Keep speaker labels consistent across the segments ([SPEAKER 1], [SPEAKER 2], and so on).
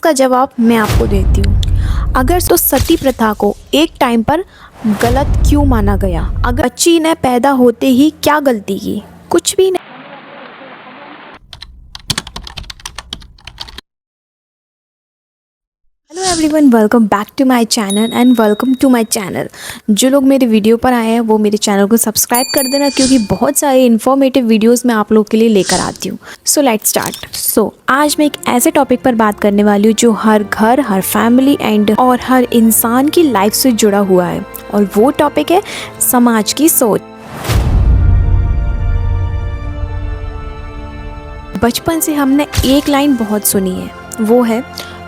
[SPEAKER 1] इसका जवाब मैं आपको देती हूँ। अगर तो सती प्रथा को एक टाइम पर गलत क्यों माना गया? अगर बच्ची ने पैदा होते ही क्या गलती की? कुछ भी नहीं। Hello everyone, welcome back to my channel and welcome to my channel. जो लोग मेरे वीडियो पर आए हैं वो मेरे चैनल को सब्सक्राइब कर देना, क्योंकि बहुत सारे इन्फॉर्मेटिव वीडियोस मैं आप लोग के लिए लेकर आती हूँ। So let's start. आज मैं एक ऐसे टॉपिक पर बात करने वाली हूँ जो हर घर, हर फैमिली एंड और हर इंसान की लाइफ से जुड़ा हुआ है, और वो टॉपिक है समाज की सोच। बचपन से हमने एक लाइन बहुत सुनी है, वो है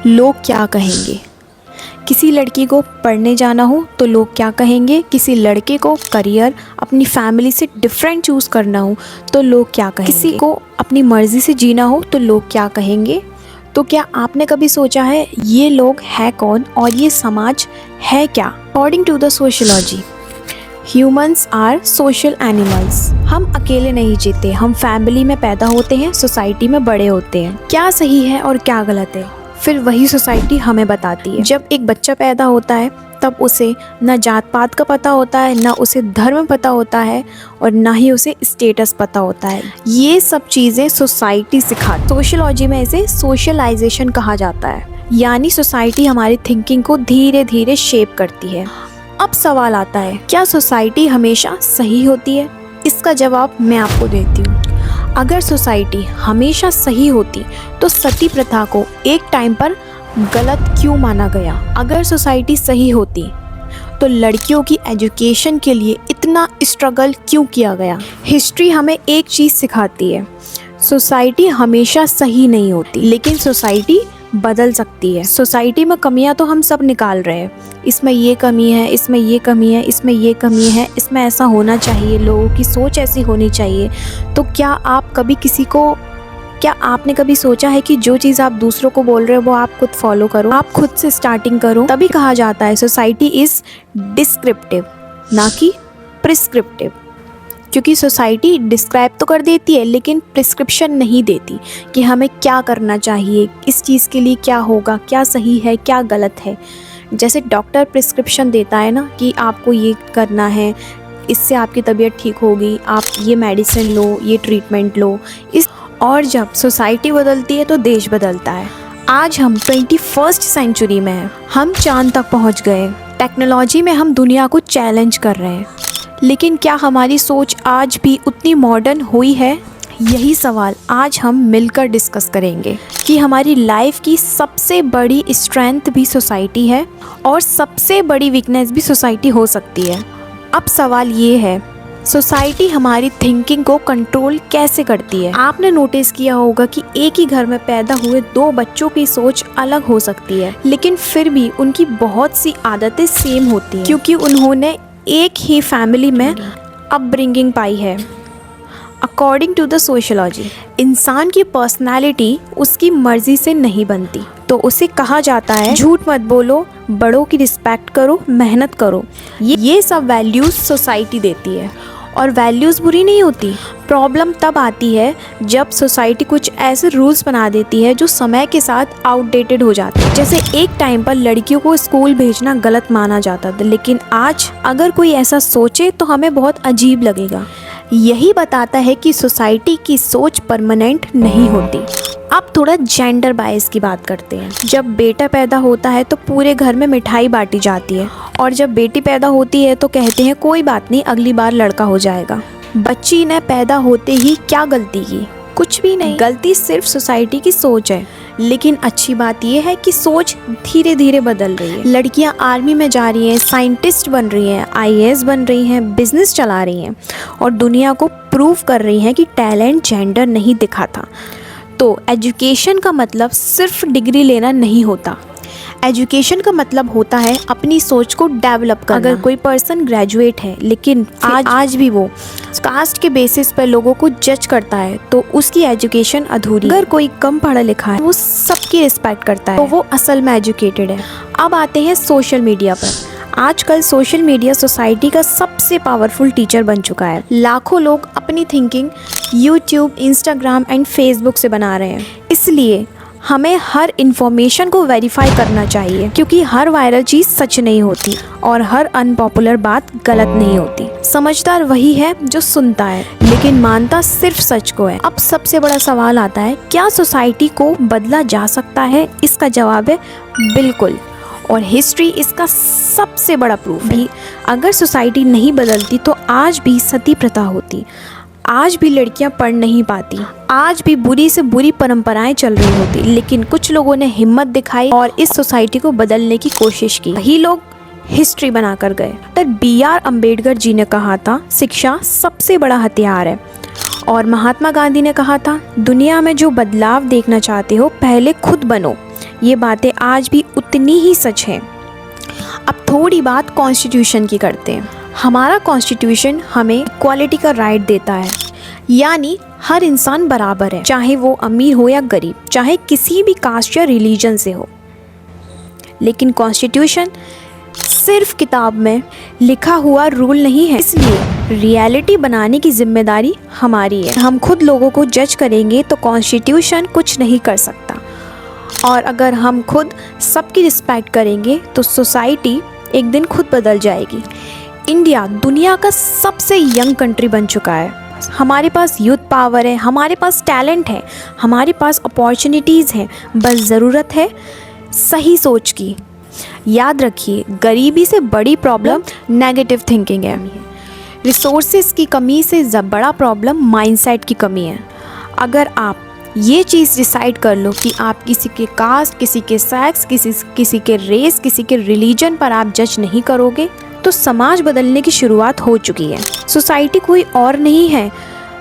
[SPEAKER 1] लोग क्या कहेंगे। किसी लड़की को पढ़ने जाना हो तो लोग क्या कहेंगे, किसी लड़के को करियर अपनी फैमिली से डिफरेंट चूज़ करना हो तो लोग क्या कहेंगे, किसी को अपनी मर्ज़ी से जीना हो तो लोग क्या कहेंगे। तो क्या आपने कभी सोचा है ये लोग है कौन और ये समाज है क्या? According to the sociology, humans are social animals. हम अकेले नहीं जीते, हम फैमिली में पैदा होते हैं, सोसाइटी में बड़े होते हैं। क्या सही है और क्या गलत है, फिर वही सोसाइटी हमें बताती है। जब एक बच्चा पैदा होता है तब उसे न जात पात का पता होता है, न उसे धर्म पता होता है, और ना ही उसे स्टेटस पता होता है। ये सब चीज़ें सोसाइटी सिखाती। सोशियोलॉजी में इसे सोशलाइजेशन कहा जाता है, यानी सोसाइटी हमारी थिंकिंग को धीरे धीरे शेप करती है। अब सवाल आता है, क्या सोसाइटी हमेशा सही होती है? इसका जवाब मैं आपको देती हूँ। अगर सोसाइटी हमेशा सही होती तो सती प्रथा को एक टाइम पर गलत क्यों माना गया? अगर सोसाइटी सही होती तो लड़कियों की एजुकेशन के लिए इतना स्ट्रगल क्यों किया गया? हिस्ट्री हमें एक चीज़ सिखाती है, सोसाइटी हमेशा सही नहीं होती, लेकिन सोसाइटी बदल सकती है। सोसाइटी में कमियां तो हम सब निकाल रहे हैं, इसमें ये कमी है, इसमें ये कमी है, इसमें ये कमी है, इसमें ऐसा होना चाहिए, लोगों की सोच ऐसी होनी चाहिए। तो क्या आपने कभी सोचा है कि जो चीज़ आप दूसरों को बोल रहे हो वो आप खुद फॉलो करो, आप खुद से स्टार्टिंग करो? तभी कहा जाता है सोसाइटी इज़ डिस्क्रिप्टिव, ना कि प्रिस्क्रिप्टिव। क्योंकि सोसाइटी डिस्क्राइब तो कर देती है लेकिन प्रिस्क्रिप्शन नहीं देती कि हमें क्या करना चाहिए, इस चीज़ के लिए क्या होगा, क्या सही है, क्या गलत है। जैसे डॉक्टर प्रिस्क्रिप्शन देता है ना कि आपको ये करना है, इससे आपकी तबीयत ठीक होगी, आप ये मेडिसिन लो, ये ट्रीटमेंट लो। और जब सोसाइटी बदलती है तो देश बदलता है। आज हम 21st सेंचुरी में हैं, हम चांद तक पहुंच गए, टेक्नोलॉजी में हम दुनिया को चैलेंज कर रहे हैं, लेकिन क्या हमारी सोच आज भी उतनी मॉडर्न हुई है? यही सवाल आज हम मिलकर डिस्कस करेंगे कि हमारी लाइफ की सबसे बड़ी स्ट्रेंथ भी सोसाइटी है और सबसे बड़ी वीकनेस भी सोसाइटी हो सकती है। अब सवाल ये है, सोसाइटी हमारी थिंकिंग को कंट्रोल कैसे करती है? आपने नोटिस किया होगा कि एक ही घर में पैदा हुए दो बच्चों की सोच अलग हो सकती है, लेकिन फिर भी उनकी बहुत सी आदतें सेम होती हैं, क्योंकि उन्होंने एक ही फैमिली में अपब्रिंगिंग पाई है। अकॉर्डिंग टू द सोशियोलॉजी, इंसान की पर्सनालिटी उसकी मर्जी से नहीं बनती, तो उसे कहा जाता है झूठ मत बोलो, बड़ों की रिस्पेक्ट करो, मेहनत करो। ये सब वैल्यूज़ सोसाइटी देती है, और वैल्यूज़ बुरी नहीं होती। प्रॉब्लम तब आती है जब सोसाइटी कुछ ऐसे रूल्स बना देती है जो समय के साथ आउटडेटेड हो जाते हैं। जैसे एक टाइम पर लड़कियों को स्कूल भेजना गलत माना जाता था, लेकिन आज अगर कोई ऐसा सोचे तो हमें बहुत अजीब लगेगा। यही बताता है कि सोसाइटी की सोच परमानेंट नहीं होती। अब थोड़ा जेंडर बायस की बात करते हैं। जब बेटा पैदा होता है तो पूरे घर में मिठाई बांटी जाती है, और जब बेटी पैदा होती है तो कहते हैं कोई बात नहीं, अगली बार लड़का हो जाएगा। बच्ची ने पैदा होते ही क्या गलती की? कुछ भी नहीं, गलती सिर्फ सोसाइटी की सोच है। लेकिन अच्छी बात यह है कि सोच धीरे धीरे बदल रही है। लड़कियां आर्मी में जा रही हैं, साइंटिस्ट बन रही हैं, आईएएस बन रही हैं, बिजनेस चला रही हैं, और दुनिया को प्रूव कर रही हैं कि टैलेंट जेंडर नहीं दिखा था। तो एजुकेशन का मतलब सिर्फ डिग्री लेना नहीं होता। एजुकेशन का मतलब होता है अपनी सोच को डेवलप करना। अगर कोई पर्सन ग्रेजुएट है लेकिन आज भी वो कास्ट के बेसिस पर लोगों को जज करता है तो उसकी एजुकेशन अधूरी। अगर कोई कम पढ़ा लिखा है वो सबकी रिस्पेक्ट करता है तो वो असल में एजुकेटेड है। अब आते हैं सोशल मीडिया पर। आजकल सोशल मीडिया सोसाइटी का सबसे पावरफुल टीचर बन चुका है। लाखों लोग अपनी thinking YouTube, Instagram and Facebook से बना रहे हैं। इसलिए हमें हर इन्फॉर्मेशन को वेरीफाई करना चाहिए, क्योंकि हर वायरल चीज़ सच नहीं होती और हर अनपॉपुलर बात गलत नहीं होती। समझदार वही है जो सुनता है लेकिन मानता सिर्फ सच को है। अब सबसे बड़ा सवाल आता है, क्या सोसाइटी को बदला जा सकता है? इसका जवाब है बिल्कुल, और हिस्ट्री इसका सबसे बड़ा प्रूफ है। अगर सोसाइटी नहीं बदलती तो आज भी सती प्रथा होती, आज भी लड़कियां पढ़ नहीं पाती, आज भी बुरी से बुरी परंपराएं चल रही होती, लेकिन कुछ लोगों ने हिम्मत दिखाई और इस सोसाइटी को बदलने की कोशिश की। वही लोग हिस्ट्री बनाकर गए। Doctor B.R. अम्बेडकर जी ने कहा था, शिक्षा सबसे बड़ा हथियार है। और महात्मा गांधी ने कहा था, दुनिया में जो बदलाव देखना चाहते हो पहले खुद बनो। ये बातें आज भी उतनी ही सच हैं। अब थोड़ी बात कॉन्स्टिट्यूशन की करते हैं। हमारा कॉन्स्टिट्यूशन हमें इक्वालिटी का राइट देता है, यानी हर इंसान बराबर है, चाहे वो अमीर हो या गरीब, चाहे किसी भी कास्ट या रिलीजन से हो। लेकिन कॉन्स्टिट्यूशन सिर्फ किताब में लिखा हुआ रूल नहीं है, इसलिए रियलिटी बनाने की जिम्मेदारी हमारी है। हम खुद लोगों को जज करेंगे तो कॉन्स्टिट्यूशन कुछ नहीं कर सकता, और अगर हम खुद सबकी रिस्पेक्ट करेंगे तो सोसाइटी एक दिन खुद बदल जाएगी। इंडिया दुनिया का सबसे यंग कंट्री बन चुका है। हमारे पास यूथ पावर है, हमारे पास टैलेंट है, हमारे पास अपॉर्चुनिटीज़ हैं, बस ज़रूरत है सही सोच की। याद रखिए, गरीबी से बड़ी प्रॉब्लम नेगेटिव थिंकिंग है। रिसोर्सेज की कमी से बड़ा प्रॉब्लम माइंडसेट की कमी है। अगर आप ये चीज़ डिसाइड कर लो कि आप किसी के कास्ट, किसी के सेक्स, किसी के रेस, किसी के रिलीजन पर आप जज नहीं करोगे, तो समाज बदलने की शुरुआत हो चुकी है। सोसाइटी कोई और नहीं है,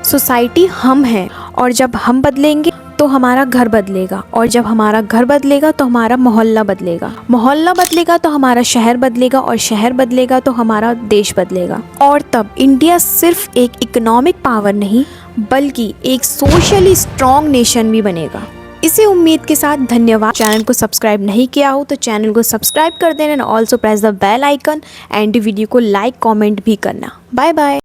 [SPEAKER 1] सोसाइटी हम हैं, और जब हम बदलेंगे तो हमारा घर बदलेगा, और जब हमारा घर बदलेगा तो हमारा मोहल्ला बदलेगा, मोहल्ला बदलेगा तो हमारा शहर बदलेगा, और शहर बदलेगा तो हमारा देश बदलेगा। और तब इंडिया सिर्फ एक इकोनॉमिक पावर नहीं बल्कि एक सोशली स्ट्रॉन्ग नेशन भी बनेगा। इसी उम्मीद के साथ धन्यवाद। चैनल को सब्सक्राइब नहीं किया हो तो चैनल को सब्सक्राइब कर देना, and also press the bell icon, and video को लाइक कमेंट भी करना। Bye bye.